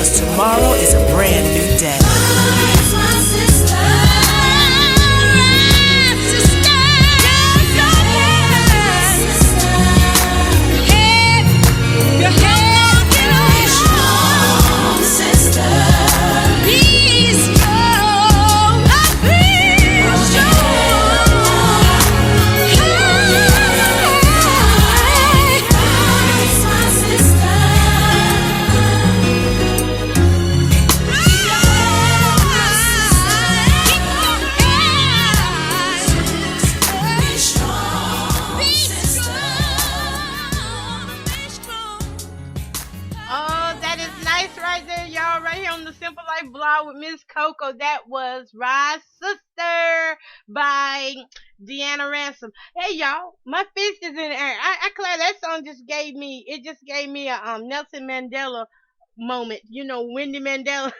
because tomorrow is a brand new day. With Miss Coco. That was Rise Sister by Deanna Ransom. Hey y'all, my fist is in the air. I declare that song just gave me a Nelson Mandela moment. You know, Wendy Mandela.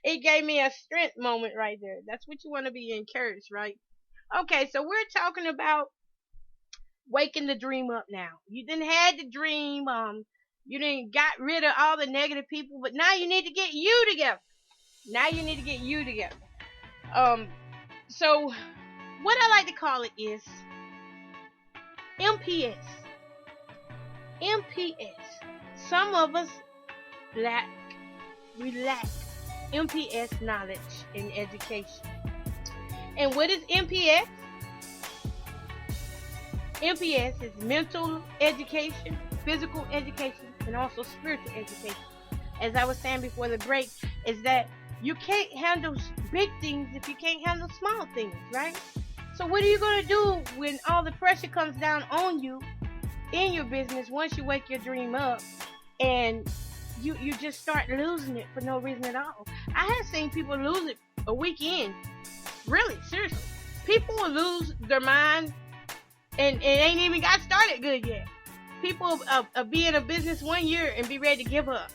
It gave me a strength moment right there. That's what you want to be encouraged, right? Okay, so we're talking about waking the dream up now. You didn't had the dream, you didn't got rid of all the negative people, but now you need to get you together. So what I like to call it is MPS. Some of us lack MPS knowledge in education. And what is MPS? MPS is mental education, physical education, and also spiritual education. As I was saying before the break, is that you can't handle big things if you can't handle small things, right? So what are you going to do when all the pressure comes down on you in your business once you wake your dream up and you just start losing it for no reason at all? I have seen people lose it a weekend. Really, seriously. People will lose their mind and ain't even got started good yet. People be in a business 1 year and be ready to give up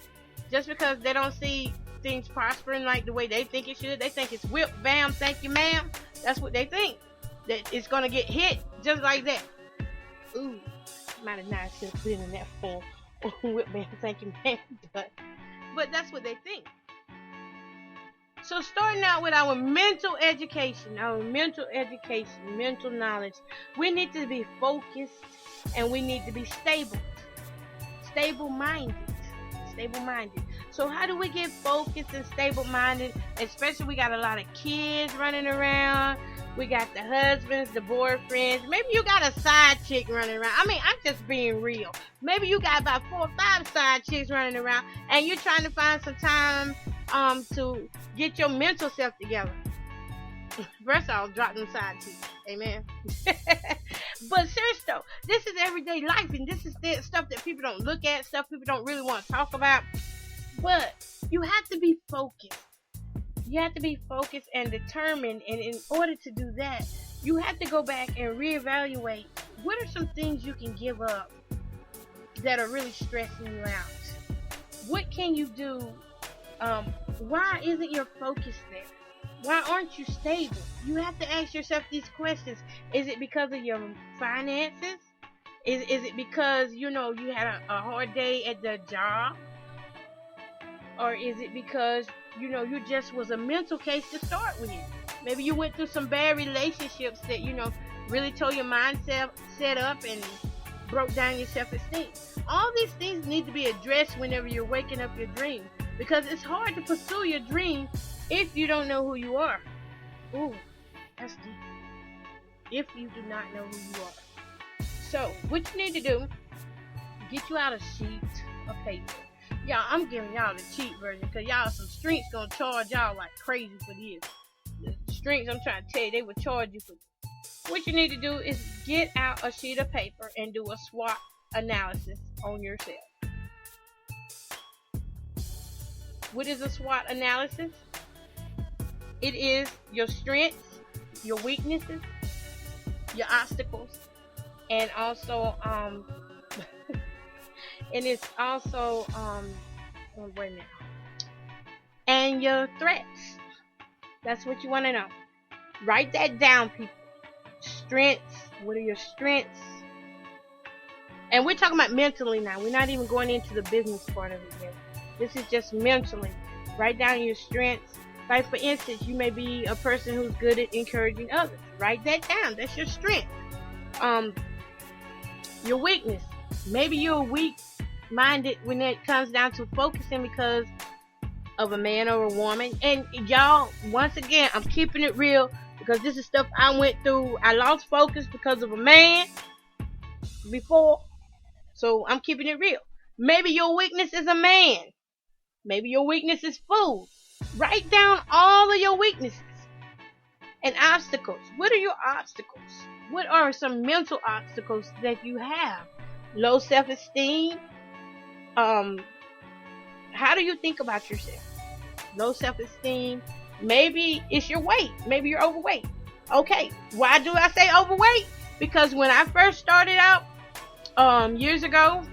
just because they don't see things prospering like the way they think it should. They think it's whip, bam, thank you, ma'am. That's what they think. That it's gonna get hit just like that. Ooh, might have not should have put it in that form. Whip, bam, thank you, ma'am. But that's what they think. So starting out with our mental education, mental knowledge, we need to be focused and we need to be stable-minded. So how do we get focused and stable-minded? Especially we got a lot of kids running around. We got the husbands, the boyfriends. Maybe you got a side chick running around. I mean, I'm just being real. Maybe you got about 4 or 5 side chicks running around, and you're trying to find some time to get your mental self together. First of all, drop them side chicks. Amen. But seriously though, this is everyday life, and this is the stuff that people don't look at, stuff people don't really want to talk about. But you have to be focused. You have to be focused and determined, and in order to do that, you have to go back and reevaluate what are some things you can give up that are really stressing you out. What can you do? Why isn't your focus there? Why aren't you stable? You have to ask yourself these questions. Is it because of your finances? Is it because, you had a hard day at the job? Or is it because, you just was a mental case to start with? Maybe you went through some bad relationships that, really tore your mindset set up and broke down your self-esteem. All these things need to be addressed whenever you're waking up your dream. Because it's hard to pursue your dream if you don't know who you are. Ooh, that's deep. If you do not know who you are. So, what you need to do, get you out a sheet of paper. Y'all, I'm giving y'all the cheap version because y'all, some streets gonna charge y'all like crazy for this. The streets, I'm trying to tell you, they will charge you for. What you need to do is get out a sheet of paper and do a SWOT analysis on yourself. What is a SWOT analysis? It is your strengths, your weaknesses, your obstacles, and also and it's also wait a minute, and your threats. That's what you want to know. Write that down, people. Strengths. What are your strengths? And we're talking about mentally now. We're not even going into the business part of it yet. This is just mentally. Write down your strengths. Like for instance, you may be a person who's good at encouraging others. Write that down. That's your strength. Your weakness. Maybe you're weak-minded when it comes down to focusing because of a man or a woman. And y'all, once again, I'm keeping it real because this is stuff I went through. I lost focus because of a man before. So I'm keeping it real. Maybe your weakness is a man. Maybe your weakness is food. Write down all of your weaknesses and obstacles. What are your obstacles? What are some mental obstacles that you have? Low self-esteem. How do you think about yourself? Low self-esteem. Maybe it's your weight. Maybe you're overweight. Okay, why do I say overweight? Because when I first started out, years ago,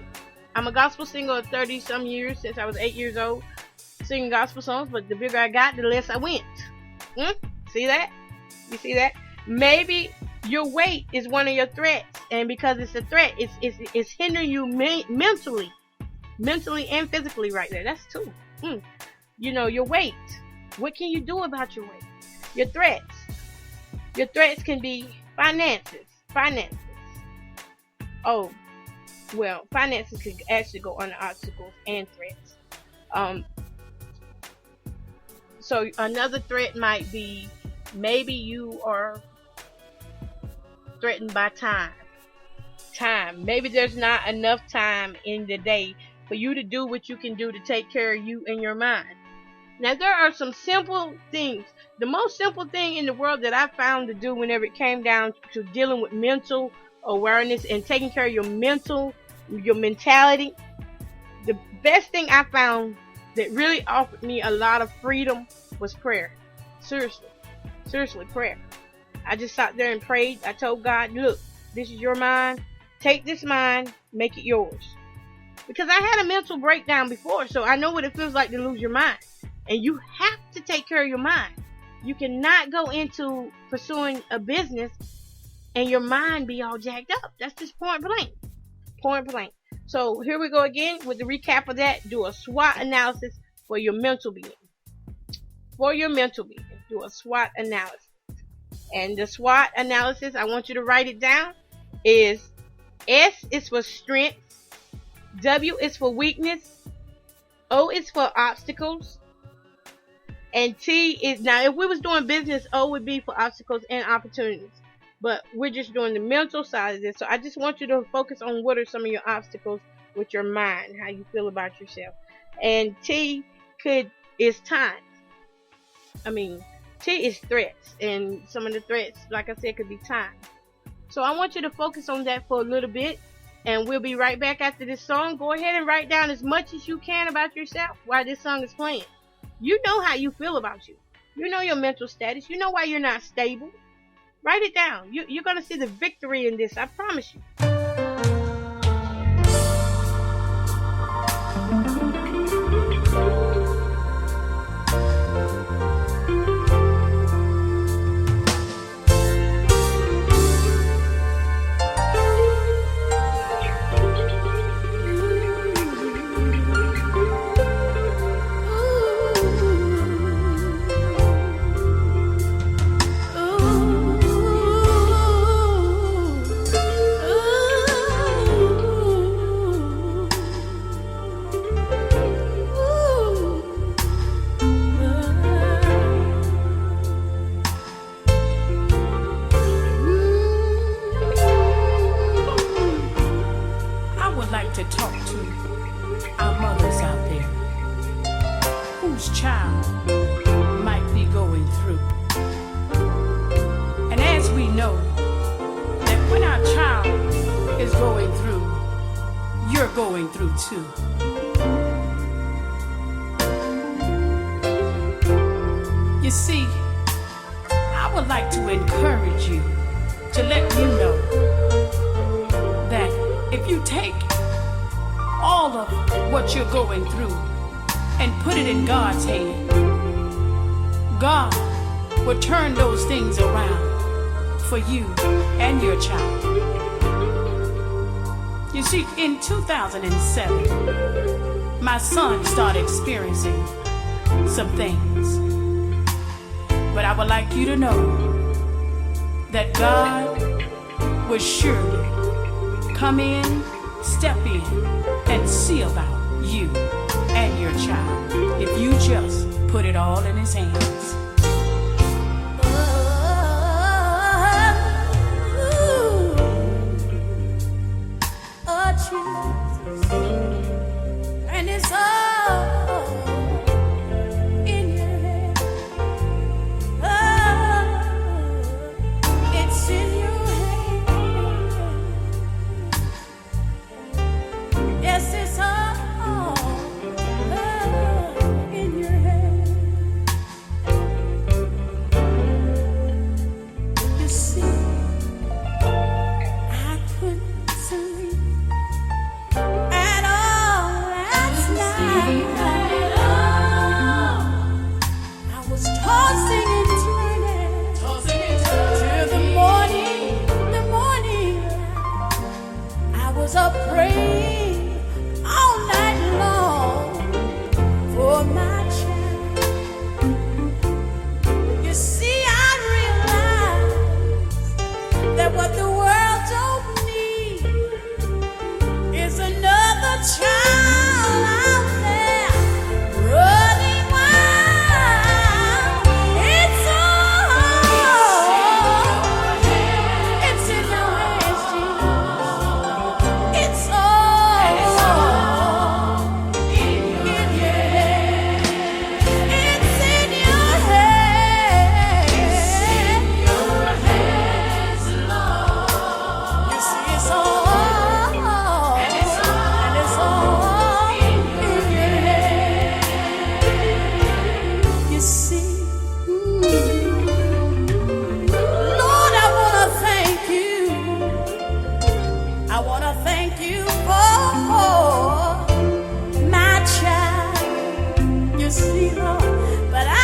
I'm a gospel singer of 30 some years, since I was 8 years old, singing gospel songs, but the bigger I got, the less I went. See that? You see that? Maybe your weight is one of your threats, and because it's a threat, it's hindering you mentally and physically right there. That's two. You know, your weight. What can you do about your weight? Your threats. Your threats can be finances. Oh, well, finances could actually go under obstacles and threats. So another threat might be maybe you are threatened by time. Maybe there's not enough time in the day for you to do what you can do to take care of you and your mind. Now, there are some simple things. The most simple thing in the world that I found to do whenever it came down to dealing with mental awareness and taking care of your mentality, the best thing I found that really offered me a lot of freedom was prayer. Seriously, prayer. I just sat there and prayed. I told God, look, this is your mind. Take this mind, make it yours. Because I had a mental breakdown before, so I know what it feels like to lose your mind. And you have to take care of your mind. You cannot go into pursuing a business and your mind be all jacked up. That's just point blank. So here we go again with the recap of that. Do a SWOT analysis for your mental being. Do a SWOT analysis. And the SWOT analysis, I want you to write it down, is S is for strength, W is for weakness, O is for obstacles, and T is, now if we was doing business, O would be for obstacles and opportunities. But we're just doing the mental side of this. So I just want you to focus on what are some of your obstacles with your mind, how you feel about yourself. And T is time. T is threats. And some of the threats, like I said, could be time. So I want you to focus on that for a little bit. And we'll be right back after this song. Go ahead and write down as much as you can about yourself while this song is playing. You know how you feel about you. You know your mental status. You know why you're not stable. Write it down. You're going to see the victory in this. I promise you. To talk to our mothers out there whose child might be going through. And as we know that when our child is going through, you're going through too. You see, I would like to encourage you to let you know that if you take all of what you're going through and put it in God's hand, God will turn those things around for you and your child. You see, in 2007, my son started experiencing some things. But I would like you to know that God will surely come in, step in, and see about you and your child if you just put it all in His hands. Jesus, and it's all in your hand. It's in your hand. Yes, it's all in your hand. You see, I couldn't sleep at all last night. I was tossing and turning till the morning. I was up praying all night long for my child. You see, I realized that what the world don't need is another child out there running wild. It's in your hands, Jesus. It's all in your hands. It's in your hands, Lord. You see, it's all. And it's all in your hands. You see, Lord, I want to thank you. I want to thank you for my child. You see, Lord, but I've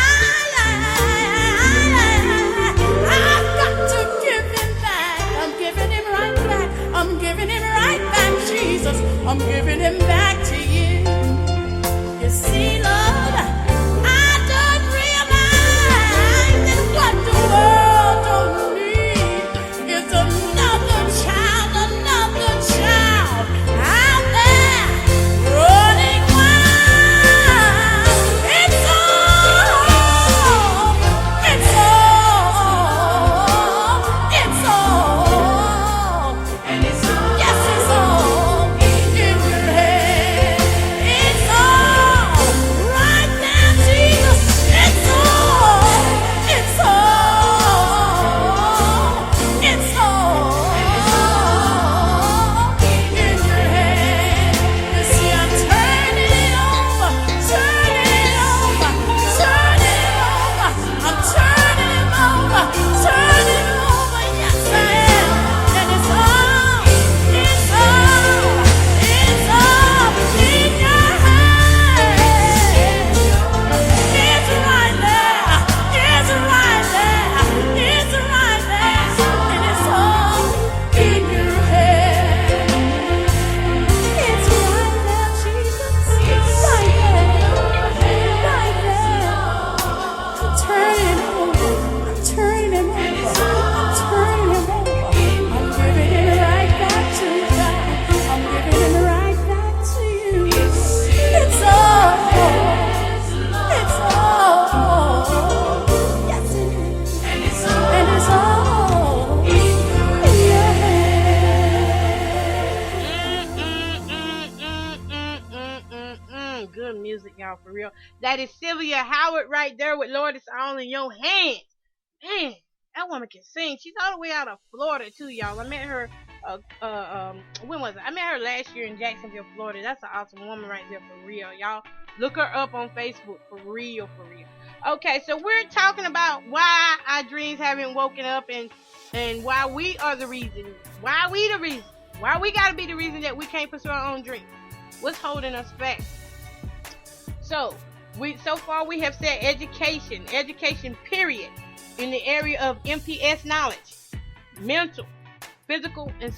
got to give him back. I'm giving him right back. I'm giving him right back, Jesus. I'm giving him back to you. You see, Lord, I don't realize that what the world don't need is another child out there running wild. It's all, and it's all, yes, it's all in your hand. It's all right now, Jesus. It's all in your hand. You see, I'm turning it over. I'm turning it over. Yes, I am. And it's all in your hand. It's right there. It's right there. And it's all in your hand. It's right there, Jesus. It's right there. I'm turning him over. I'm giving it right back to you, God. I'm giving it right back to you. It's all. Yes, it is. And it's all in your hand. Good music, y'all, for real. That is Sylvia Howard right there with Lord, It's All in Your Hands. Man, that woman can sing. She's all the way out of Florida, too, y'all. I met her, when was it? I met her last year in Jacksonville, Florida. That's an awesome woman right there, for real, y'all. Look her up on Facebook, for real. Okay, so we're talking about why our dreams haven't woken up and why we are the reason. Why we gotta be the reason that we can't pursue our own dreams. What's holding us back? So far we have said education period, in the area of MPS knowledge, mental, physical, and